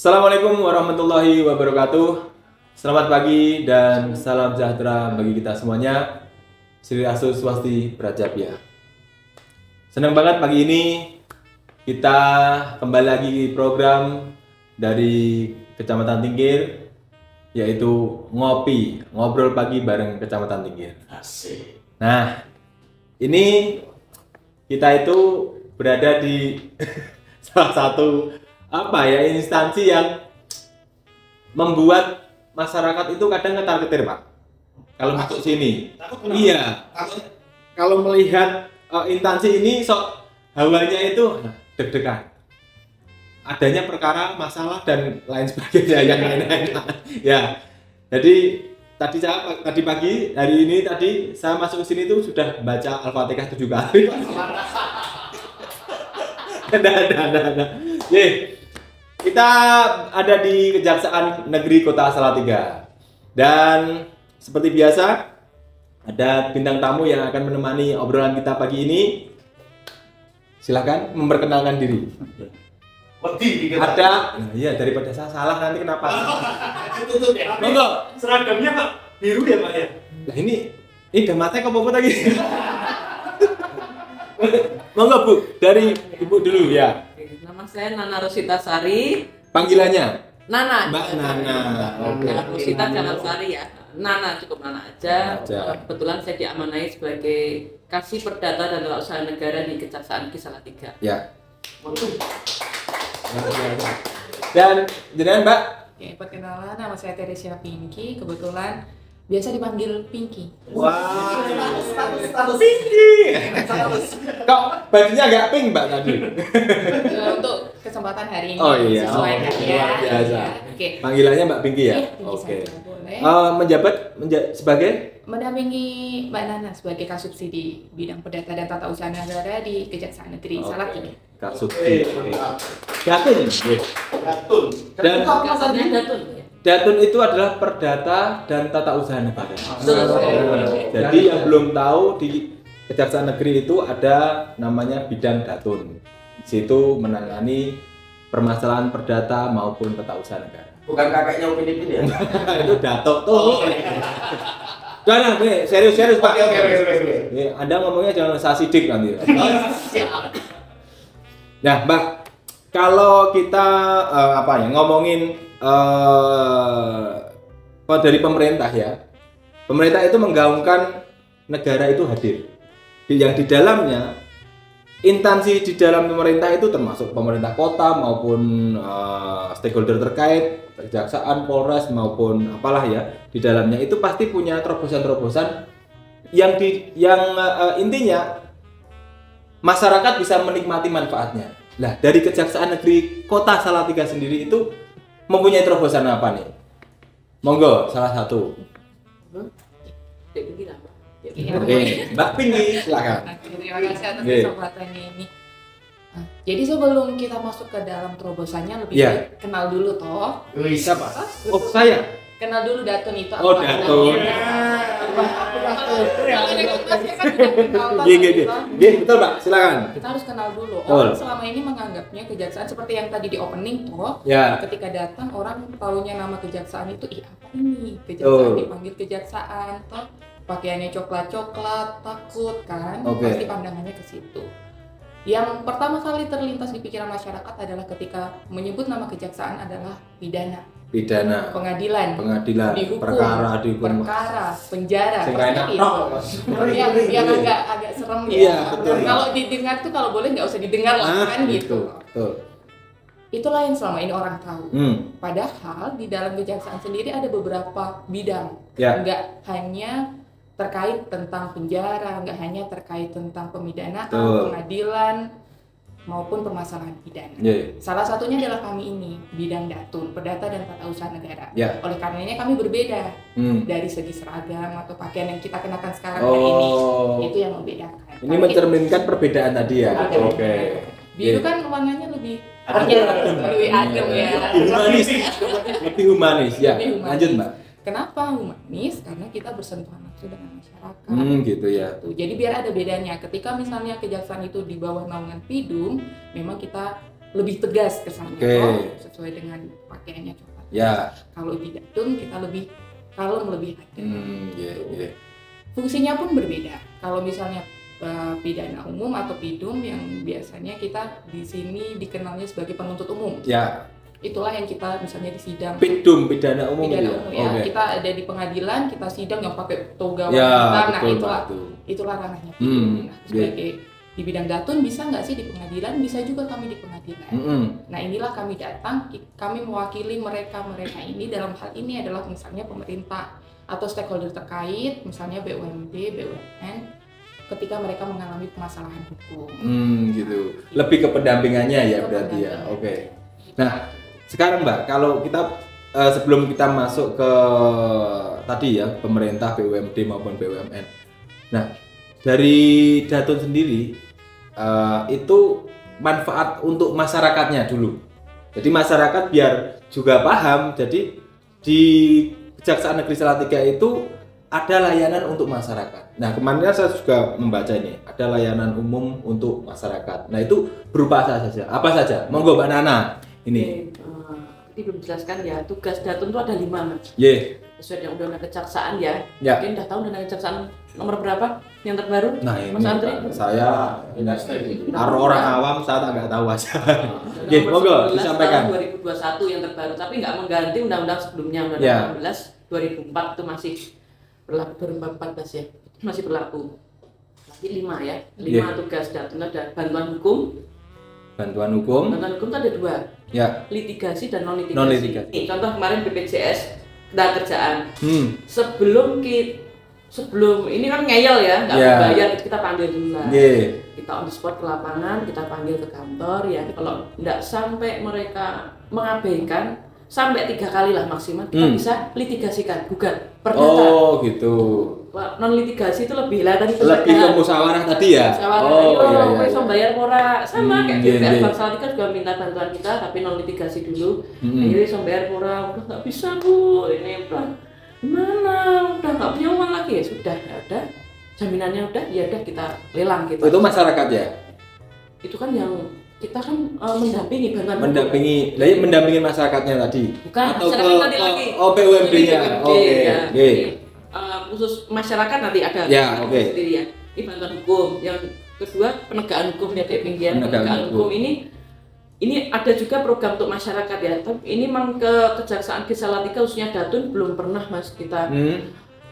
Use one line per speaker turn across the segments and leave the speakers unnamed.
Assalamualaikum warahmatullahi wabarakatuh. Selamat pagi dan salam sejahtera bagi kita semuanya. Swastiastu Swasti Prajapya. Senang banget pagi ini kita kembali lagi program dari Kecamatan Tingkir, yaitu ngobrol pagi bareng Kecamatan Tingkir.
Asik.
Nah, ini kita itu berada di salah satu instansi yang membuat masyarakat itu kadang ketar-ketir, Pak. Kalau masuk sini. Iya. Kalau melihat instansi ini hawanya itu deg-degan. Adanya perkara, masalah dan lain sebagainya yang lain-lain. Ya. Jadi tadi pagi, hari ini tadi saya masuk ke sini itu sudah baca Al-Fatihah 7 kali. Ada. Kita ada di Kejaksaan Negeri Kota Salatiga. Dan seperti biasa ada bintang tamu yang akan menemani obrolan kita pagi ini. Silahkan memperkenalkan diri. Ada, iya daripada saya salah nanti kenapa?
Tutup ya.
Monggo.
Seragamnya Pak biru ya Pak ya.
Lah ini udah mati kok apa lagi? Monggo Bu, dari Ibu dulu ya.
Nama saya Nana Rosita Sari.
Panggilannya
Nana.
Mbak Nana. Oke.
Rosita jangan Sari ya. Nana, cukup Nana aja. Kebetulan saya diamanai sebagai Kasih Perdata dan Tata Usaha Negara di Kejaksaan Negeri Salatiga.
Ya. Dan jenengan Mbak?
Oke, perkenalan, nama saya Teresia Pinky. Kebetulan biasa dipanggil Pinky.
Wah, status Pinky. Kok bajunya agak pink Mbak tadi?
Untuk kesempatan hari ini
Oh iya.
sesuaikan ya.
Luar biasa.
Ya. Oke.
Panggilannya Mbak Pinky ya?
Iya, Pinky
Oke.
saja boleh.
Menjabat sebagai
Mendampingi Mbak Nana sebagai Kasubsidi di bidang perdata dan tata usaha negara di Kejaksaan Negeri Salatiga.
Kak Subsidi. Datun. Dan
Kasarnya Datun ya.
Datun itu adalah perdata dan tata usaha negara.
Betul.
Jadi yang belum tahu di Kejaksaan Negeri itu ada namanya bidang Datun. Di situ menangani permasalahan perdata maupun tata usaha negara.
Bukan kakaknya Upin Ipin ya.
Itu Dato tuh. Jangan, serius Pak.
Oke.
Nih, Anda ngomongnya jangan sasidik nanti. Nah, Mbak, kalau kita ngomongin dari pemerintah ya. Pemerintah itu menggaungkan negara itu hadir. Yang di dalamnya instansi di dalam pemerintah itu termasuk pemerintah kota maupun stakeholder terkait, kejaksaan, Polres maupun apalah ya, di dalamnya itu pasti punya terobosan-terobosan yang intinya masyarakat bisa menikmati manfaatnya. Nah, dari Kejaksaan Negeri Kota Salatiga sendiri itu mempunyai terobosan apa nih? Monggo, salah satu. Oke, Mbak Pinky, silakan.
Terima kasih atas kesempatannya ini. Jadi sebelum kita masuk ke dalam terobosannya lebih baik kenal dulu toh.
Siapa? Oh, saya.
Kenal dulu Datun itu apa?
Oh, Datun. Iya, betul Pak, silakan.
Kita harus kenal dulu.
Betul.
Orang selama ini menganggapnya kejaksaan seperti yang tadi di opening toh.
Ya.
Ketika datang orang taunya nama kejaksaan itu, apa ini? Kejaksaan dipanggil kejaksaan toh. Pakaiannya coklat-coklat, takut kan? Pasti pandangannya ke situ. Yang pertama kali terlintas di pikiran masyarakat adalah ketika menyebut nama kejaksaan adalah pidana, pengadilan, dihukum, perkara, penjara, seperti itu. Yang agak serem ya.
Iya, betul.
Kalau didengar tuh kalau boleh nggak usah didengar lah kan gitu.
Betul.
Itulah yang selama ini orang tahu. Padahal di dalam kejaksaan sendiri ada beberapa bidang, nggak hanya terkait tentang penjara, nggak hanya terkait tentang pemidanaan, pengadilan, maupun permasalahan pidana. Salah satunya adalah kami ini, bidang Datun, Perdata dan Tata Usaha Negara. Oleh karenanya kami berbeda dari segi seragam atau pakaian yang kita kenakan sekarang hari ini. Itu yang membedakan.
Ini mencerminkan perbedaan tadi ya. Oke.
Biru kan warnanya lebih adem ya.
Lebih humanis ya. Lanjut Mbak.
Kenapa humanis? Karena kita bersentuhan langsung dengan masyarakat.
Gitu ya.
Jadi biar ada bedanya. Ketika misalnya kejaksaan itu di bawah naungan Pidum, memang kita lebih tegas kesannya, sesuai dengan pakaiannya coklat.
Ya.
Kalau di Datun kita lebih kalem, lebih adem. Fungsinya pun berbeda. Kalau misalnya pidana umum atau pidum yang biasanya kita di sini dikenalnya sebagai penuntut umum.
Ya.
Itulah yang kita misalnya di sidang.
Pidum, pidana umum.
Pidana umum ya. Kita ada di pengadilan, kita sidang yang pakai toga wanita. Nah, itulah ranahnya pidum. Sebagai di bidang Datun bisa nggak sih di pengadilan? Bisa juga kami di pengadilan. Nah, inilah kami datang, kami mewakili mereka ini. Dalam hal ini adalah misalnya pemerintah atau stakeholder terkait, misalnya BUMD, BUMN, ketika mereka mengalami permasalahan hukum.
Gitu. Lebih ke pendampingannya ya berarti ya. Oke. Nah, sekarang Mbak, kalau kita sebelum kita masuk ke tadi ya pemerintah, BUMD maupun BUMN. Nah, dari Datun sendiri itu manfaat untuk masyarakatnya dulu. Jadi masyarakat biar juga paham. Jadi di Kejaksaan Negeri Salatiga itu ada layanan untuk masyarakat. Nah, kemarin saya juga membaca ini, ada layanan umum untuk masyarakat. Nah, itu berupa apa saja? Monggo Mbak Nana. Ini.
Tadi belum jelaskan ya, tugas Datun itu ada 5 Mas. Sesuai dengan Undang-Undang Kejaksaan ya. Mungkin udah tahu Undang-Undang Kejaksaan nomor berapa yang terbaru?
Nah,
Mas Andri?
Saya orang awam, saya nggak tahu aja. Monggo disampaikan.
Tahun 2021 yang terbaru, tapi nggak mengganti undang-undang sebelumnya, Undang-Undang 16 2004 itu masih berlaku, 2014 ya, masih berlaku. Lagi 5 ya, 5 tugas Datun. Ada bantuan hukum. Bantuan hukum itu ada 2. Ya. Litigasi dan non litigasi. Contoh kemarin BPJS Ketenagakerjaan. Sebelum ini kan ngeyel ya, nggak bayar, kita panggil dulu lah. Kita on the spot ke lapangan, kita panggil ke kantor ya. Kalau nggak sampai mereka mengabaikan, sampai 3 kali lah maksimal, kita bisa litigasikan, gugat perdata.
Oh gitu.
Non litigasi itu lebih lah tadi.
Lebih ke musyawarah tadi ya.
Musyawarah, bisa bayar pora sama kayak DPR Bank Salatiga juga minta bantuan kita, tapi non litigasi dulu. Jadi bisa bayar pora, udah nggak bisa Bu, ini gimana? Udah nggak punya uang lagi ya sudah, ya udah. Jaminannya udah, ya udah kita lelang gitu.
Itu masyarakat ya? Itu
kan yang kita kan mendampingi bantuan.
Mendampingi masyarakatnya tadi.
Bukan, masyarakat tadi lagi.
BUMD-nya. Oke.
Khusus masyarakat nanti ada sendiri ya. Ini bantuan hukum. Yang kedua penegakan hukum ya kayak penegakan hukum ini ada juga program untuk masyarakat ya. Tapi ini memang ke Kejaksaan Negeri Salatiga khususnya Datun belum pernah Mas kita.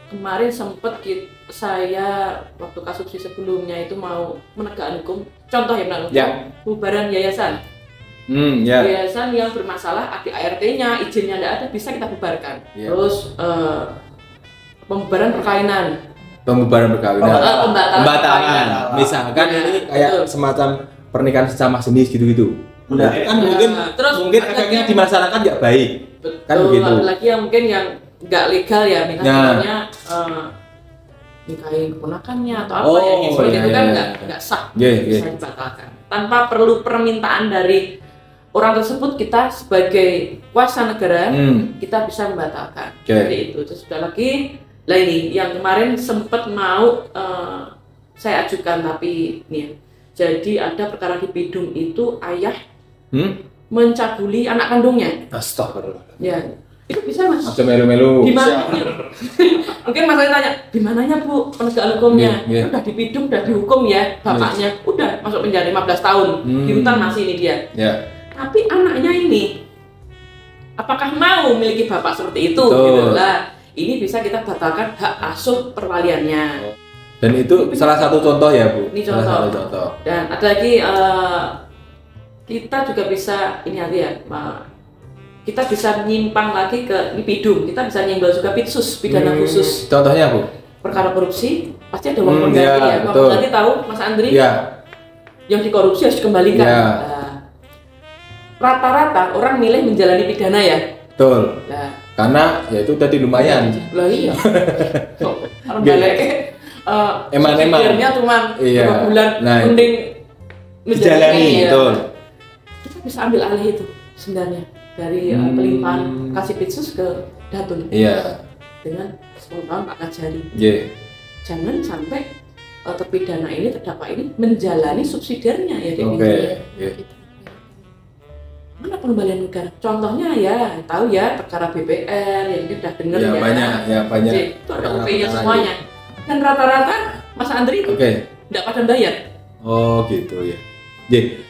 Kemarin sempat saya waktu kasus sebelumnya itu mau menegakkan hukum. Contoh ya, bubaran yayasan. Yayasan yang bermasalah ART-nya, izinnya tidak ada, bisa kita bubarkan. Terus pembubaran perkawinan.
Pembatalan. Misalkan ini kayak semacam pernikahan sesama jenis gitu-gitu. Kan mungkin efeknya di masyarakat nggak baik. Kan begitu.
Lagi yang mungkin yang nggak legal ya, misalnya nikahin keponakannya atau apa itu kan nggak sah, bisa dibatalkan. Tanpa perlu permintaan dari orang tersebut, kita sebagai kuasa negara kita bisa membatalkan. Jadi itu. Terus sudah lagi. Lah ini yang kemarin sempat mau saya ajukan tapi nih. Jadi ada perkara di Pidum itu ayah mencabuli anak kandungnya.
Astagfirullah.
Ya. Itu bisa Mas.
Ada melu-melu.
Gimana? Mungkin Mas tanya, "Gimana Bu penegakan hukumnya?" Udah di Pidum, udah dihukum ya bapaknya. Udah masuk penjara 15 tahun. Di rutan masih ini dia. Tapi anaknya ini apakah mau memiliki bapak seperti itu? Gitu lah. Ini bisa kita batalkan hak asuh perwaliannya.
Dan itu salah satu contoh ya Bu?
Ini contoh. Dan ada lagi kita juga bisa ini nanti ya, kita bisa menyimpang lagi ke Pidum. Kita bisa nyenggol juga Pitsus, pidana khusus.
Contohnya Bu?
Perkara korupsi pasti ada uang pengganti ya. Uang pengganti tahu Mas Andri? Yang dikorupsi harus dikembalikan. Rata-rata orang milih menjalani pidana ya.
Betul. Karena ya itu tadi lumayan.
Lah iya. Orang balik
eman-eman
cuma 2 bulan mending
menjalani. Betul.
Kita bisa ambil alih itu sebenarnya dari pelimpahan kasih Pitsus ke Datun. Dengan 10 tahun Pak Kajari. Jangan sampai terpidana ini, terdakwa ini menjalani subsidiarnya ya. mana pengembalian negara? Contohnya ya, tahu ya perkara BPR yang kita udah dengar ya.
Banyak.
Itu ada UP-nya semuanya. Dan rata-rata Mas Andri nggak pada bayar.
Oh gitu ya.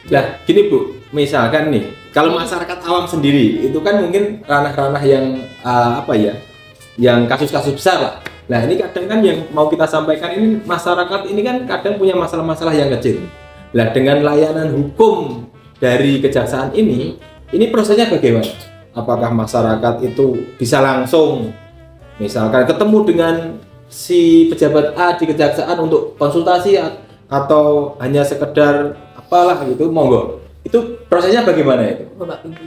Nah gini Bu, misalkan nih, kalau masyarakat awam sendiri itu kan mungkin ranah-ranah yang yang kasus-kasus besar lah. Nah ini kadang kan yang mau kita sampaikan ini, masyarakat ini kan kadang punya masalah-masalah yang kecil. Nah dengan layanan hukum dari kejaksaan ini prosesnya bagaimana? Apakah masyarakat itu bisa langsung misalkan ketemu dengan si pejabat A di kejaksaan untuk konsultasi atau hanya sekedar apalah gitu, monggo. Itu prosesnya bagaimana itu?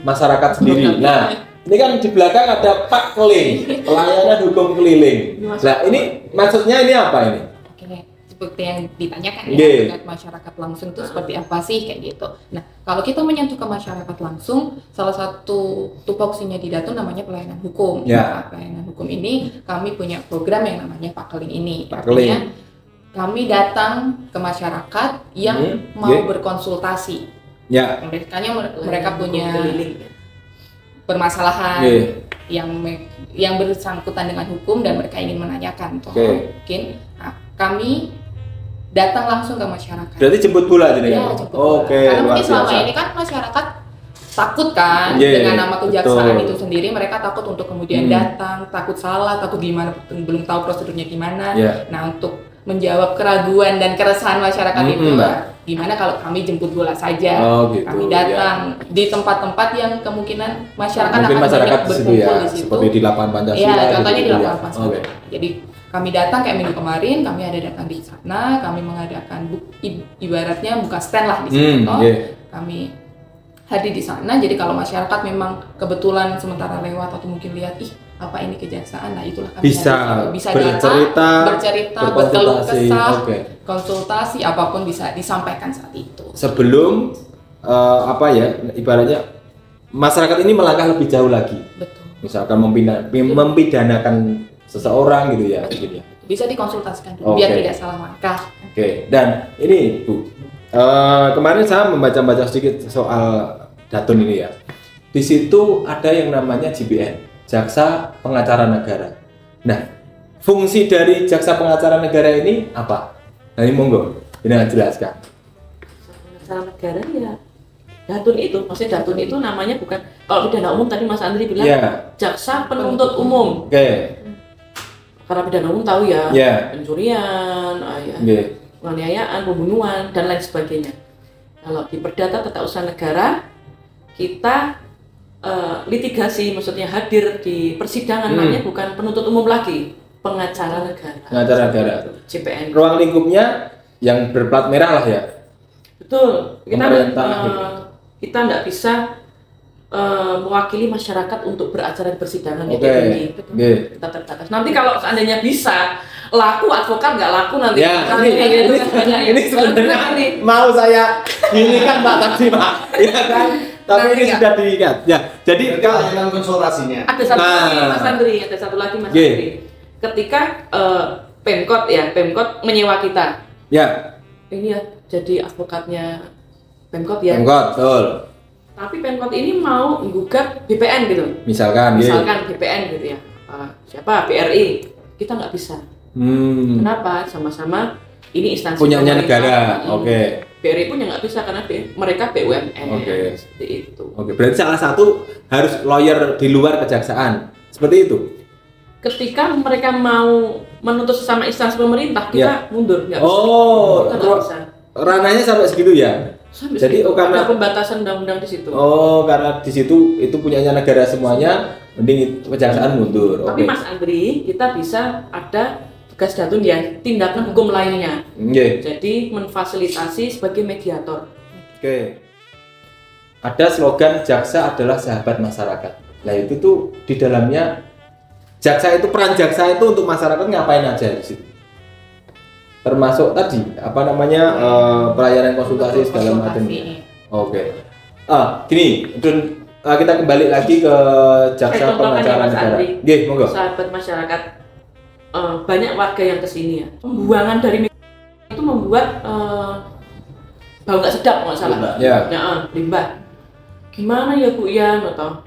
Masyarakat sendiri. Nah, ini kan di belakang ada Pak Keling, pelayanan hukum keliling. Nah, ini maksudnya ini apa ini?
Oke, seperti yang ditanyakan ya, terkait masyarakat langsung itu seperti apa sih kayak gitu. Nah, kalau kita menyentuh ke masyarakat langsung, salah satu tupoksinya di Datun namanya pelayanan hukum. Nah, pelayanan hukum ini kami punya program yang namanya Pak Keling ini. Artinya kami datang ke masyarakat yang mau berkonsultasi. Mereka punya permasalahan yang bersangkutan dengan hukum dan mereka ingin menanyakan mungkin. Nah, kami datang langsung ke masyarakat.
Berarti jemput bola jadi ya?
Jemput bola. Karena mungkin selama ini kan masyarakat takut kan dengan nama kejaksaan itu sendiri, mereka takut untuk kemudian datang, takut salah, takut gimana, belum tahu prosedurnya gimana. Nah, untuk menjawab keraguan dan keresahan masyarakat itu, gimana kalau kami jemput bola saja, kami datang di tempat-tempat yang kemungkinan masyarakat akan banyak berkumpul di situ.
Seperti di lapangan Pancasila.
Ya, contohnya di lapangan Pancasila. Jadi kami datang kayak minggu kemarin, kami ada datang di sana, kami mengadakan ibaratnya buka stand lah di situ. Kami hadir di sana. Jadi kalau masyarakat memang kebetulan sementara lewat atau mungkin lihat apa ini kejaksaan, nah itulah kami bisa bercerita, berkeluh kesah, konsultasi, apapun bisa disampaikan saat itu.
Sebelum ibaratnya masyarakat ini melangkah lebih jauh lagi.
Betul.
Misalkan mempidanakan seseorang gitu ya.
Bisa dikonsultasikan dulu biar tidak salah langkah.
Dan ini Bu, kemarin saya membaca sedikit soal Datun ini ya. Di situ ada yang namanya JPN. Jaksa Pengacara Negara. Nah, fungsi dari Jaksa Pengacara Negara ini apa? Nah, ini monggo, ini jelaskan.
Pengacara Negara ya, Datun itu, maksudnya Datun itu namanya bukan, kalau pidana umum tadi Mas Andri bilang Jaksa Penuntut Umum. Karena pidana umum tahu ya, pencurian, penganiayaan, pembunuhan, dan lain sebagainya. Kalau di Perdata Tata Usaha Negara, kita litigasi, maksudnya hadir di persidangan, namanya bukan penuntut umum lagi, pengacara negara.
Pengacara negara.
JPN.
Ruang lingkupnya yang berplat merah lah ya.
Betul. Kita nggak bisa mewakili masyarakat untuk beracara di persidangan itu tinggi. Kita terbatas. Nanti kalau seandainya bisa laku, advokat nggak laku nanti.
Ini sebenarnya mau saya ini kan Pak tadi Pak, ya kan? Tapi ini sudah diikat. Ya, jadi
kalau konsultasinya.
Ada satu lagi Mas Andri, Ketika Pemkot menyewa kita. Ini ya, jadi advokatnya Pemkot ya.
Pemkot, betul.
Tapi Pemkot ini mau menggugat BPN gitu.
Misalkan
BPN gitu ya. Siapa? BRI. Kita nggak bisa. Kenapa? Sama-sama ini instansi
punyanya negara.
BRI pun nggak bisa karena mereka BUMN. Seperti itu.
Berarti salah satu harus lawyer di luar kejaksaan. Seperti itu.
Ketika mereka mau menuntut sesama instansi pemerintah, kita mundur, nggak bisa.
Ranahnya sampai segitu ya. Jadi karena
ada pembatasan undang-undang di situ.
Karena di situ itu punyanya negara semuanya, mending kejaksaan mundur.
Tapi Mas Andri, kita bisa ada tugas Datun ya, tindakan hukum lainnya. Jadi memfasilitasi sebagai mediator.
Ada slogan jaksa adalah sahabat masyarakat. Nah itu tuh di dalamnya jaksa itu, peran jaksa itu untuk masyarakat ngapain aja di situ? Termasuk tadi pelayanan konsultasi segala macam. Gini, kita kembali lagi ke Jaksa Pengacara Negara. Monggo.
Sahabat masyarakat, banyak warga yang kesini ya. Pembuangan dari itu membuat bau nggak sedap nggak salah. Limbah. gimana ya Bu ya, atau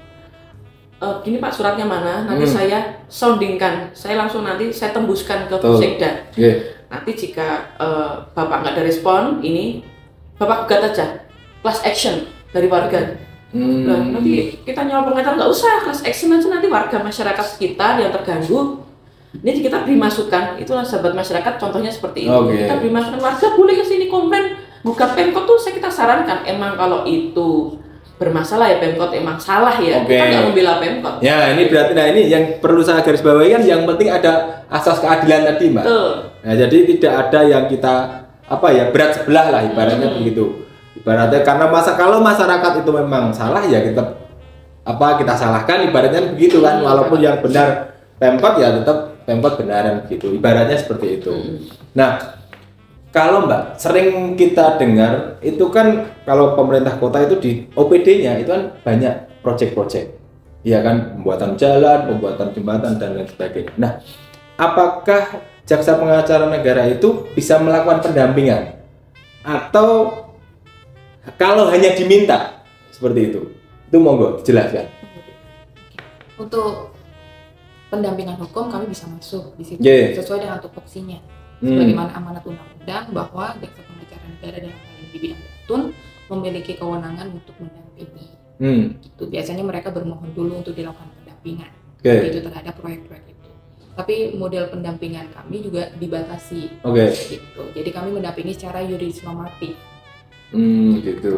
gini Pak suratnya mana, nanti saya soundingkan, saya langsung nanti saya tembuskan ke Sekda. Nanti jika Bapak nggak ada respon, ini Bapak gugat aja, class action dari warga. Nah, nanti kita nyawa pengacara nggak usah, class action aja, nanti warga masyarakat sekitar yang terganggu, ini kita beri masukan, itulah sahabat masyarakat, contohnya seperti itu. Kita beri masukan, warga boleh kesini komplain, gugat Pemkot tuh kita sarankan, emang kalau itu bermasalah ya Pemkot emang salah ya, kita nggak membela Pemkot.
Ya ini berarti, nah ini yang perlu saya garis bawahi kan, yang penting ada asas keadilan tadi Mbak.
Betul.
Nah jadi tidak ada yang kita berat sebelah lah ibaratnya begitu. Ibaratnya karena kalau masyarakat itu memang salah ya kita salahkan, ibaratnya begitu kan, walaupun yang benar Pemkot ya tetap Pemkot benaran gitu. Ibaratnya seperti itu. Nah, kalau Mbak sering kita dengar itu kan kalau pemerintah kota itu di OPD-nya itu kan banyak proyek-proyek, ya kan, pembuatan jalan, pembuatan jembatan dan lain sebagainya. Nah, apakah jaksa pengacara negara itu bisa melakukan pendampingan atau kalau hanya diminta seperti itu? Itu monggo jelaskan.
Untuk pendampingan hukum kami bisa masuk di situ sesuai dengan tupoksinya. Sebagaimana amanat undang-undang bahwa jaksa pengacara negara dalam hal ini di bidang datun memiliki kewenangan untuk mendampingi. Gitu. Biasanya mereka bermohon dulu untuk dilakukan pendampingan itu terhadap proyek-proyek itu. Tapi model pendampingan kami juga dibatasi. Gitu. Jadi kami mendampingi secara yuridis normatif.
Gitu.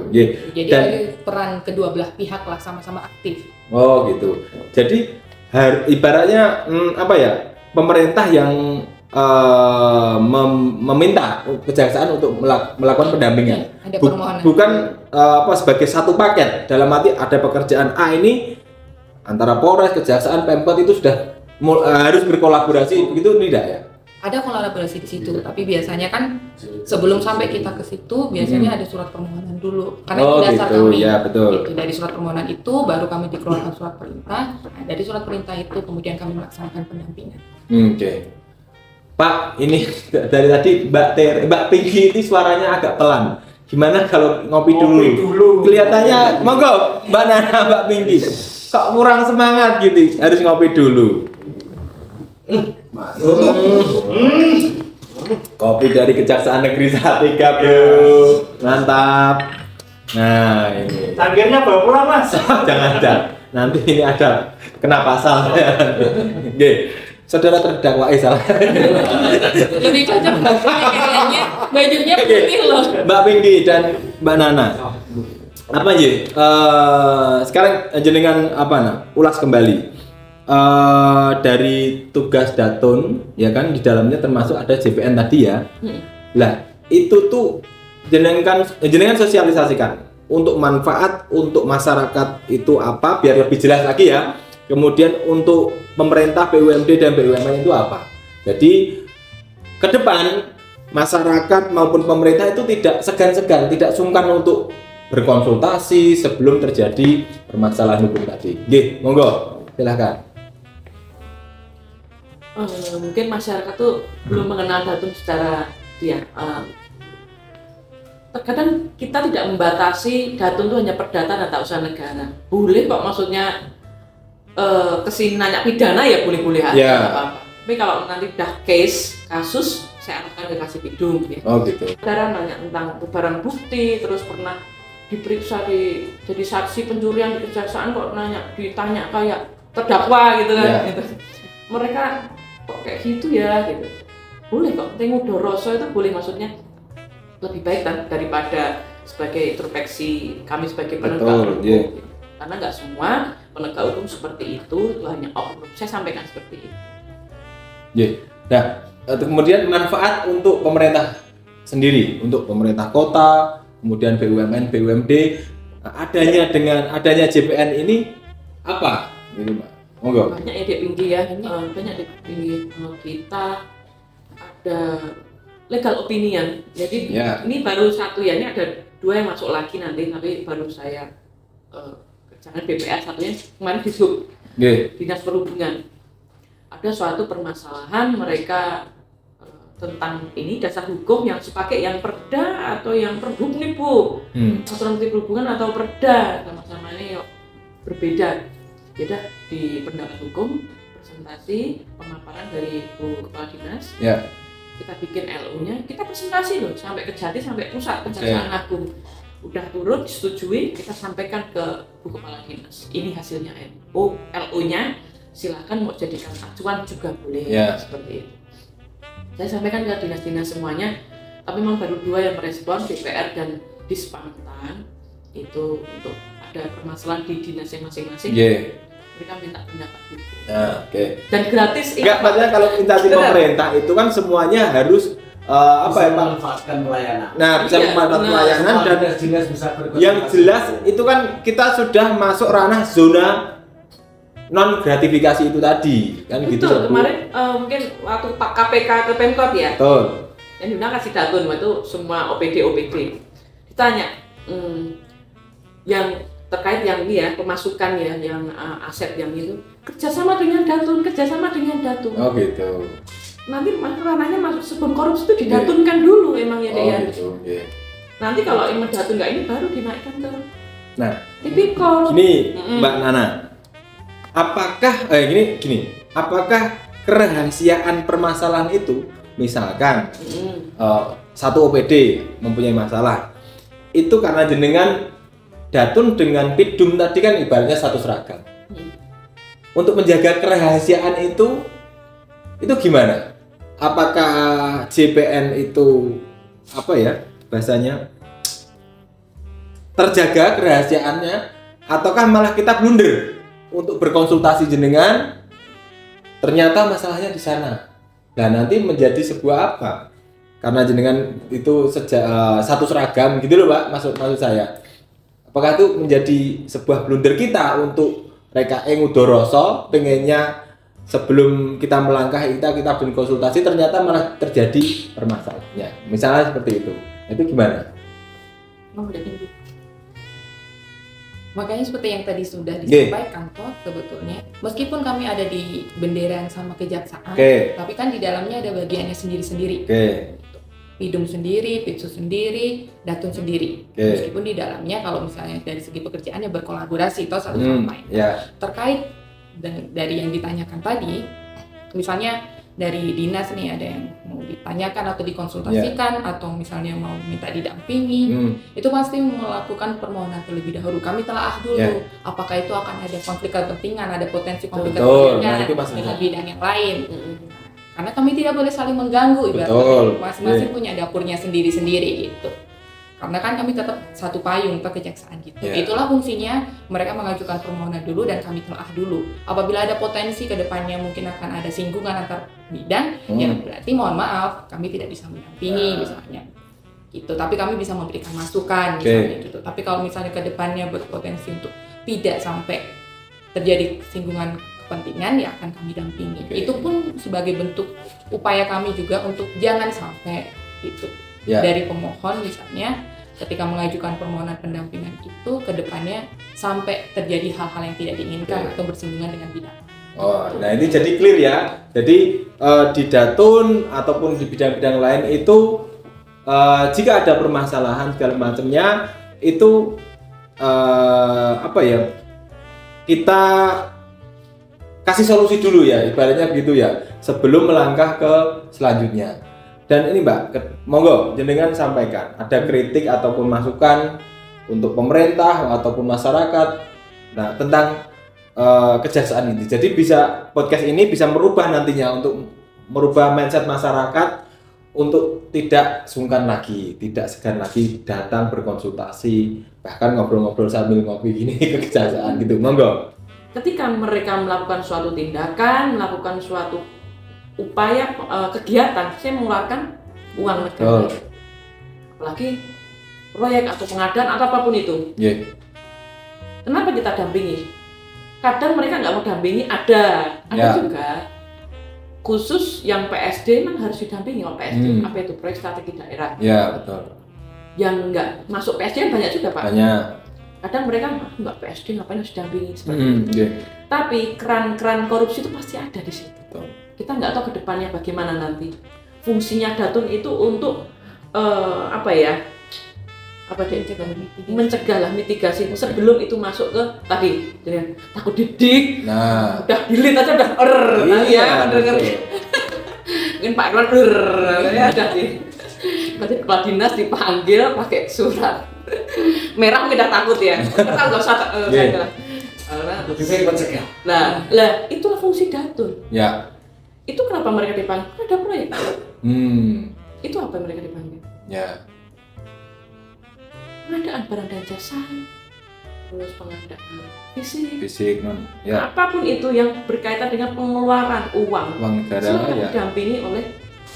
Jadi peran kedua belah pihak lah sama-sama aktif.
Oh gitu. Jadi ibaratnya pemerintah yang meminta kejaksaan untuk melakukan pendampingan.
Ada permohonan.
Bukan sebagai satu paket. Dalam arti ada pekerjaan A ini antara Polres, Kejaksaan, Pemkot itu sudah harus berkolaborasi, begitu tidak ya?
Ada kolaborasi di situ, tapi biasanya kan sebelum sampai kita ke situ biasanya ada surat permohonan dulu. Karena itu dasar kami.
Ya, betul.
Gitu. Dari surat permohonan itu baru kami dikeluarkan surat perintah. Nah, dari surat perintah itu kemudian kami melaksanakan pendampingan.
Pak, ini dari tadi Mbak Pinky ini suaranya agak pelan. Gimana kalau ngopi dulu? Kelihatannya, monggo Mbak Nana, Mbak Pinky. Kok kurang semangat gitu? Harus ngopi dulu. Kopi dari Kejaksaan Negeri Salatiga, Bro. Mantap. Nah, ini.
Tangkirnya bawa pulang, Mas.
Jangan. Nanti ini ada kena pasal. Saudara terdakwa salah.
Lebih cocok kayaknya bajunya putih loh.
Mbak Pinky dan Mbak Nana. Apa ya? Sekarang jenengan ulas kembali. Dari tugas datun, ya kan, di dalamnya termasuk ada JPN tadi ya. Lah, itu tuh jenengan sosialisasikan untuk manfaat untuk masyarakat itu apa, biar lebih jelas lagi ya. Kemudian untuk pemerintah, BUMD dan BUMN itu apa. Jadi ke depan masyarakat maupun pemerintah itu tidak segan-segan, tidak sungkan untuk berkonsultasi sebelum terjadi permasalahan hukum tadi. Monggo, silakan.
Mungkin masyarakat tuh belum mengenal datun secara terkadang kita tidak membatasi datun itu hanya perdata dan tak usaha negara. Boleh kok, maksudnya kesini nanya pidana ya boleh-boleh aja, apa-apa. Tapi kalau nanti udah kasus saya akan kasih bidung ya.
Oh gitu.
Saudara nanya tentang barang bukti, terus pernah diperiksa jadi saksi pencurian di kejaksaan kok ditanya kayak terdakwa gitu kan. Gitu. Mereka kok kayak gitu ya gitu. Boleh kok, Tengudoroso itu boleh, maksudnya lebih baik daripada sebagai introspeksi kami sebagai penegak hukum. Karena nggak semua penegak hukum seperti itu hanya oknum. Saya sampaikan seperti itu.
Nah, kemudian manfaat untuk pemerintah sendiri, untuk pemerintah kota, kemudian BUMN, BUMD, dengan adanya JPN ini apa? Gitu, Mbak. Monggo.
Banyak ya Dek Pinky ya, banyak Dek Pinky. Kita ada legal opinion. Jadi ini baru satu ya, ini ada 2 yang masuk lagi nanti, tapi baru saya kerjakan BPR, satunya kemarin di Sub Dinas Perhubungan. Ada suatu permasalahan mereka tentang ini dasar hukum yang dipakai yang perda atau yang perhub nih Bu, aturan menteri perhubungan atau perda, sama-sama ini berbeda. Jadi di pendapat hukum, presentasi, pemaparan dari Bu Kepala Dinas, kita bikin LU-nya, kita presentasi loh sampai ke Jati, sampai pusat Kejaksaan Agung. Udah turun, disetujui, kita sampaikan ke Bu Kepala Dinas. Ini hasilnya LU-nya, silakan mau jadikan acuan juga boleh, seperti itu. Saya sampaikan ke dinas-dinas semuanya, tapi memang baru 2 yang merespon, DPR dan Dispangtan, itu untuk ada permasalahan di dinasnya masing-masing. Mereka minta pendapat hukum. Dan gratis.
Enggak, maksudnya kalau instansi pemerintah itu kan semuanya harus
memanfaatkan pelayanan.
Nah, bisa memanfaatkan pelayanan dan
dinas bisa berkonsultasi.
Yang jelas itu kan kita sudah masuk ranah zona non gratifikasi itu tadi kan.
Betul,
gitu.
Kemarin mungkin waktu Pak KPK ke Pemkot ya.
Betul.
Yang diundang kasih datun itu semua OPD. Ditanya yang terkait yang ini ya, pemasukan ya, yang aset yang itu kerjasama dengan datun.
Oh gitu.
Nanti ranahnya masuk sebelum korupsi itu didatunkan dulu emang ya ya.
Gitu.
Nanti kalau ingin datun nggak ini baru dinaikkan ke
tipikor. Gini Mbak Nana, apakah apakah kerahasiaan permasalahan itu, misalkan satu OPD mempunyai masalah, itu karena jenengan datun dengan Pidum tadi kan ibaratnya satu seragam. Untuk menjaga kerahasiaan itu gimana? Apakah JPN itu bahasanya terjaga kerahasiaannya, ataukah malah kita blunder untuk berkonsultasi jenengan, ternyata masalahnya di sana. Nah nanti menjadi sebuah apa? Karena jenengan itu satu seragam gitu loh Pak, maksud saya. Apakah itu menjadi sebuah blunder kita untuk mereka ngudoroso pengennya sebelum kita melangkah kita berkonsultasi, ternyata malah terjadi permasalahannya. Misalnya seperti itu. Itu gimana?
Makanya seperti yang tadi sudah disampaikan toh sebetulnya, meskipun kami ada di benderan sama kejaksaan, tapi kan di dalamnya ada bagiannya sendiri-sendiri. Pidum sendiri, Pitsus sendiri, Datun sendiri. Meskipun di dalamnya kalau misalnya dari segi pekerjaannya berkolaborasi toh satu sama lain. Terkait dari yang ditanyakan tadi, misalnya dari dinas nih ada yang mau ditanyakan atau dikonsultasikan atau misalnya mau minta didampingi, itu pasti melakukan permohonan terlebih dahulu. Kami telah dulu apakah itu akan ada konflik kepentingan, ada potensi konflik kepentingan dengan bidang yang lain. Karena kami tidak boleh saling mengganggu, ibaratnya masing-masing punya dapurnya sendiri-sendiri gitu. Karena kan kami tetap satu payung ke kejaksaan gitu. Itulah fungsinya mereka mengajukan permohonan dulu dan kami telah dulu. Apabila ada potensi ke depannya mungkin akan ada singgungan antar bidang, ya berarti mohon maaf kami tidak bisa mendampingi misalnya. Gitu. Tapi kami bisa memberikan masukan misalnya gitu. Tapi kalau misalnya ke depannya berpotensi untuk tidak sampai terjadi singgungan kepentingan, ya akan kami dampingi. Itu pun sebagai bentuk upaya kami juga untuk jangan sampai gitu. Dari pemohon misalnya ketika mengajukan permohonan pendampingan itu ke depannya sampai terjadi hal-hal yang tidak diinginkan atau bersinggungan dengan bidang.
Nah ini jadi clear ya. Jadi di Datun ataupun di bidang-bidang lain itu jika ada permasalahan segala macamnya itu kita kasih solusi dulu ya, ibaratnya gitu ya, sebelum melangkah ke selanjutnya. Dan ini Mbak, monggo jenengan sampaikan ada kritik ataupun masukan untuk pemerintah ataupun masyarakat tentang kejaksaan ini. Jadi podcast ini bisa merubah nantinya untuk merubah mindset masyarakat untuk tidak sungkan lagi, tidak segan lagi datang berkonsultasi, bahkan ngobrol-ngobrol sambil ngopi gini ke kejaksaan gitu. Monggo.
Ketika mereka melakukan suatu tindakan, melakukan suatu upaya kegiatan, saya mengeluarkan uang negara. Apalagi proyek atau pengadaan atau apapun itu. Kenapa kita dampingi? Kadang mereka nggak mau dampingi, ada juga khusus yang PSD memang harus didampingi oleh PSD. Apa itu proyek strategi daerah?
Betul.
Yang nggak masuk PSD banyak juga Pak.
Banyak.
Kadang mereka nggak PSD, ngapain harus didampingi seperti itu. Tapi keran-keran korupsi itu pasti ada di situ. Kita nggak tahu ke depannya bagaimana nanti. Fungsinya Datun itu untuk apa dia mencegah lah, mitigasi sebelum itu masuk ke tadi dengan takut didik.
Nah,
udah delete aja udah ya dengar mungkin Pak Irwan ya udah sih. Berarti kepala dinas dipanggil pakai surat merah, mungkin udah takut ya. Kita nggak usah
lebih baik mencegah.
Nah, itulah fungsi Datun.
Ya.
Itu kenapa mereka dipanggil? Ada proyek. Itu apa yang mereka dipanggil?
Ya.
Pengadaan barang dan jasa, terus pengadaan
fisik ya.
Apapun itu yang berkaitan dengan pengeluaran uang
negara ya.
Didampingi oleh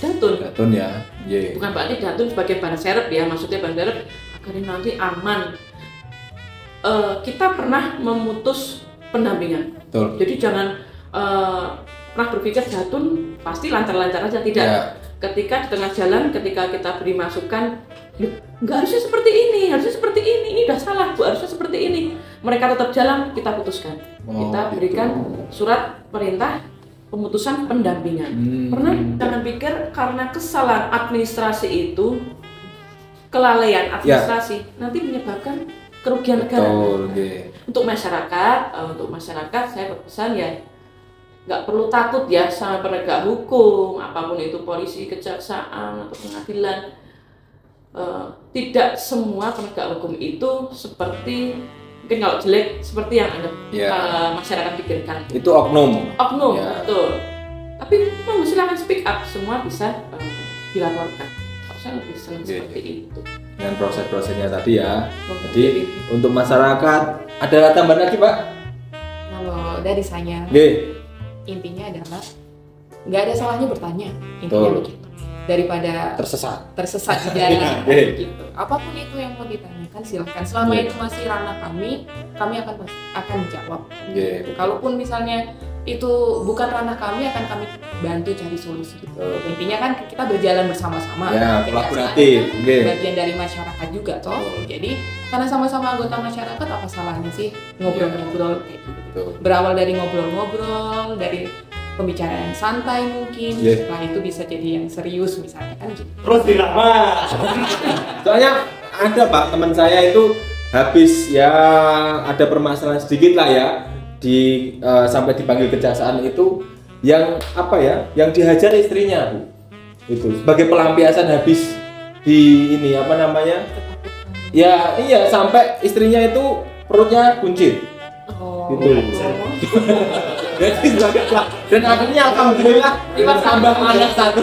Datun
ya.
Bukan berarti Datun sebagai ban serep ya, maksudnya ban serep agar nanti aman. Kita pernah memutus pendampingan.
Betul.
Jadi jangan pernah berpikir Datun pasti lancar-lancar aja, tidak. Ya. Ketika di tengah jalan, ketika kita beri masukan, nggak harusnya seperti ini, harusnya seperti ini udah salah, Bu, harusnya seperti ini. Mereka tetap jalan, kita putuskan. Kita berikan surat perintah pemutusan pendampingan. Pernah jangan pikir karena kesalahan administrasi itu, kelalaian administrasi, nanti menyebabkan kerugian negara. Untuk masyarakat saya berpesan ya, nggak perlu takut ya sama penegak hukum, apapun itu polisi, kejaksaan atau pengadilan. Tidak semua penegak hukum itu seperti, mungkin kalau jelek seperti yang Anda masyarakat pikirkan.
Itu oknum.
Betul. Tapi silakan speak up, semua bisa dilaporkan. Saya lebih senang seperti itu.
Dengan proses-prosesnya tadi ya. Jadi untuk masyarakat ada tambahan lagi, Pak?
Kalau dari saya, intinya adalah nggak ada salahnya bertanya, intinya begitu, daripada tersesat di jalan. Gitu. Apapun itu yang mau ditanyakan silahkan, selama itu masih ranah kami akan jawab. Kalaupun misalnya itu bukan ranah kami, akan kami bantu cari solusi. Intinya kan kita berjalan bersama-sama,
kolaboratif,
bagian dari masyarakat juga toh. Jadi karena sama-sama anggota masyarakat, apa salahnya sih ngobrol-ngobrol kayak gitu. Berawal dari ngobrol-ngobrol, dari pembicaraan santai mungkin, setelah itu bisa jadi yang serius misalnya kan gitu.
Terus dilama.
Soalnya ada Pak, teman saya itu habis ya ada permasalahan sedikit lah ya, sampai dipanggil kejaksaan itu, yang apa ya, yang dihajar istrinya Bu. Itu sebagai pelampiasan habis di ini apa namanya? Ya iya, sampai istrinya itu perutnya kuncit. Jadi dan akhirnya alhamdulillah tambah anak satu.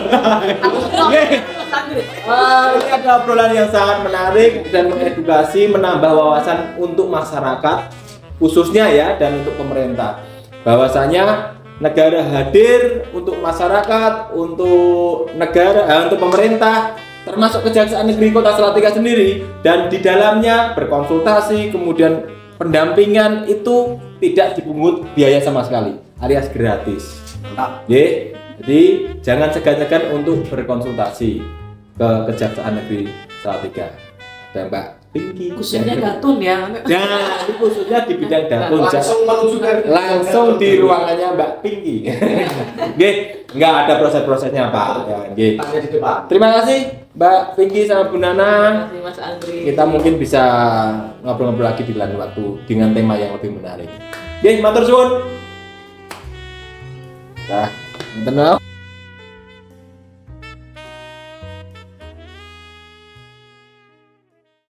Ini ada obrolan yang sangat menarik dan mengedukasi, menambah wawasan untuk masyarakat khususnya ya, dan untuk pemerintah. Bahwasanya negara hadir untuk masyarakat, untuk negara, untuk pemerintah, termasuk Kejaksaan Negeri Kota Salatiga sendiri, dan di dalamnya berkonsultasi, kemudian pendampingan itu tidak dipungut biaya sama sekali, alias gratis. Jadi jangan segan-segan untuk berkonsultasi ke Kejaksaan Negeri Salatiga. Dan Mbak Pinky
khususnya Datun ya.
Nah, itu khususnya di bidang Datun.
Langsung
di ruangannya Mbak Pinky. Nggak ada proses-prosesnya Pak. Terima kasih Mbak Pinky sama Bu Nana.
Terima kasih Mas Andri.
Kita mungkin bisa ngobrol-ngobrol lagi di lain waktu dengan tema yang lebih menarik. Matur suwun. Nah,